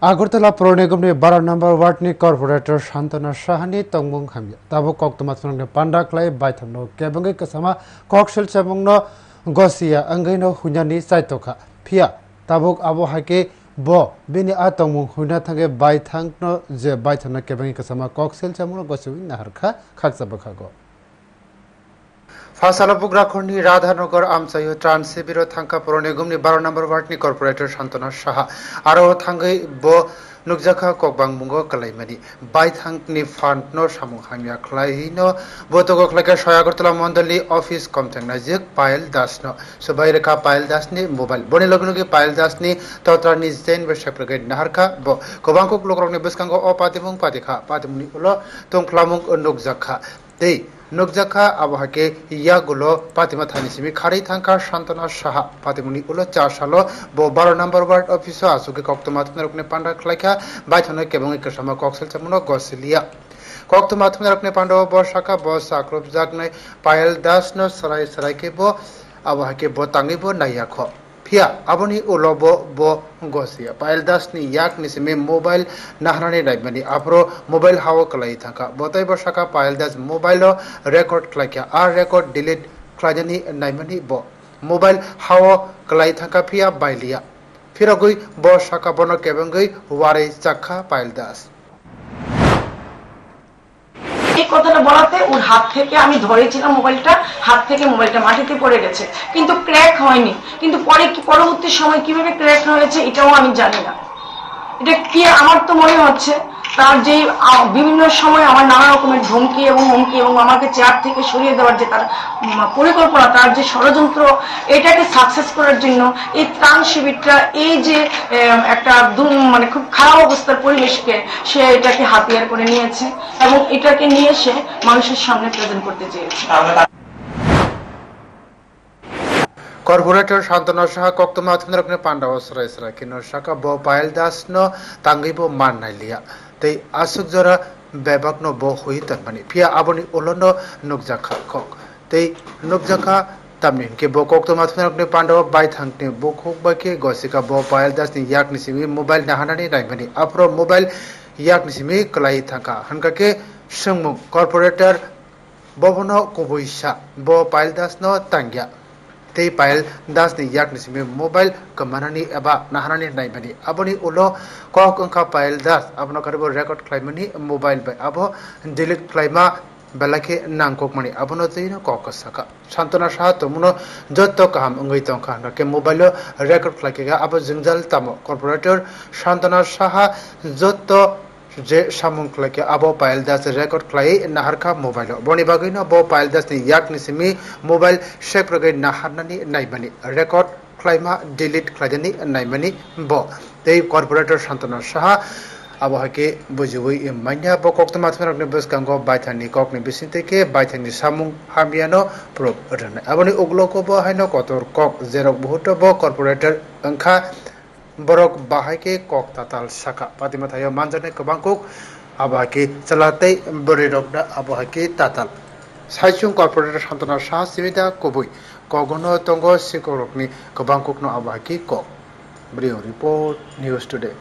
আগরতলা পৌর নিগমনি 12 নম্বর ওয়ার্ডनि कर्पोरेटर शांतना साहानि तंगमुं हामिया ताबो कक्तमाथुंगनि पान्डाख्लाय बायथानो केबंगै कसमा कक्सेल चेबंगनो गसिया अंगैनो हुन्यानि साइतोखा फिया ताबुक आबो हाके बो बिनि आ तंगमुं हुन्या थांगे बायथांनो जे बायथानो केबंगै कसमा कक्सेल चेबंगनो गसिवि नाहारखा खाकजाबखागो फासाला बुग्राखरनि राधानगर आमचायो ट्रान्ससिबिरो थांखा पौर निगमनि 12 नम्बर वार्डनि कर्पोरेटर शांतना साहा आरो थांगै बो नुकजाखा ककबां मुंगो कलाइमानि बायथांनि फान्डनो सामुं हामिया खलाइनो बोतोगो खलाइका सयागरतला मण्डलनि अफिस कमथेंना जिक पायल दासनो सबाय रेखा पायल दासनि मोबाइल बनि लगनुगि पायल दासनि तौत्रानि जेन बेसाप्रगै नाहारखा बो गोबांखौ लोकरंनि बिस्कांगो अ पातिमुं पातिखा पातिमुंनि उलो तंख्लामुं नुकजाखा दै नुकजाखा आबहाके यागुलो पातिमा थानिसिमी खारै थांखा शांतना साहा पातिमुनि उलो चारसालो बो 12 नम्बर वार्ड अफिसो आसुके कक्तमाथुना रकने पांडा खलाइखा बायथानो केबंगै कसमा कक्सेल चमुनो गसिलिया कक्तमाथुना रकने पांडा बसाका बस आक्रोप जागनै पायल दासनो सराय सरायके बो आबहाके बो तांगैबो नायाखो फिया आबनि उलो बो गसिया पायल दासनि याक निसिमे मोबाइल नाहरानि नायमानि आप्रो मोबाइल हाव कलाई थाका बतै बसाका पायल दास मोबाइल रेकर्ड खलाइखा आ रेकर्ड डिलीट खलाजनि नायमानि बो मोबाइल हाव कलाई थाका फिया बाइलिया फिरगै बसाका बनो केबंगै वारे चाखा पायल दास এই কথাটা বলাতে ওর হাত থেকে আমি ধরেছিলাম মোবাইলটা হাত থেকে মোবাইলটা মাটিতে পড়ে গেছে কিন্তু ক্র্যাক হয়নি কিন্তু পরবর্তী সময় কিভাবে ক্র্যাক হয়েছে এটাও আমি জানি না এটা কি আমার তো মনে হচ্ছে তার যে বিভিন্ন সময় আমার নানা রকমের ধমকি এবং হুমকি এবং আমাকে চেয়ার থেকে সরিয়ে দেওয়ার যে তার পরিকল্পনা তার যে ষড়যন্ত্র এটাকে সাকসেস করার জন্য এই ত্রাণ শিবিরটা এই যে একটা মানে খুব খারাপ অবস্থার পরিবেশকে সে এটাকে হাতিয়ার করে নিয়েছে এবং এটাকে নিয়ে সে মানুষের সামনে প্রেজেন্ট করতে চেয়েছে कर्पोरेटर शांतना साहा कक्तमाथुना रकने पांडा सराय सराय किनो साका बो पायल दास नो तांगैबो मान नायलिया तै आसुक जरा बेबाक नो बो हुई तनमानि फिया आबनि उलनो नुकजाखा कक तै नुकजाखा तामनिन के बो कक्तमाथुना रकने पांडा बायथांगने बो खोकबाके गसिका बो पायल दास नि याक निसिमी मोबाइल नाहानानि नायमानि आप्रो मोबाइल याक निसिमी कलाई थांका हनकाके संमु कर्पोरेटर बबनो कुबुइसा बो पायल दास नो तांग्या तै पायल दास नि याक निसिमे मोबाइल कमानानि एबा नाहानानि नायमानि आबनि उलो कक अंखा पायल दास आबनो करबो रेकर्ड खलाइमानि मोबाइल बाय आबो डिलीट खलाइमा बेलाके नांगकमनि आबनो जैनो कक साका शांतना साहा तमुनो जत्तो काम अंगै तंखा के मोबाइल रेकर्ड खलाइकेगा आबो जंजाल तामो कर्पोरेटर शांतना साहा जत्तो जे सामुं खलाइके आबो पायल दास रेकर्ड खलाइ नाहारखा मोबाइल बनि बागैनो बो पायल दास नि याक निसिमी मोबाइल सेप्रगै नाहारनानि नायमानि रेकर्ड खलाइमा डिलीट खलाजनि नायमानि बो तै कर्पोरेटर शांतना साहा आबहाके बुजुबै मान्या बो कक्तमाथुना रकने बसकांगो बायथानि ककनि बिसिनतेके बायथानि सामुं हामियानो प्रुफ रने आबनि उग्लको बो हायनो कतर कक जेरक बहुत बो corporator अंखा borok bahake kok tatal saka patima thayo manjane kobangkuk abahake chalate borirokda abahake tatal saisung corporator shantana saha simita kobui kogono tongo sikorokni kobangkuk no abahake kok brio report news today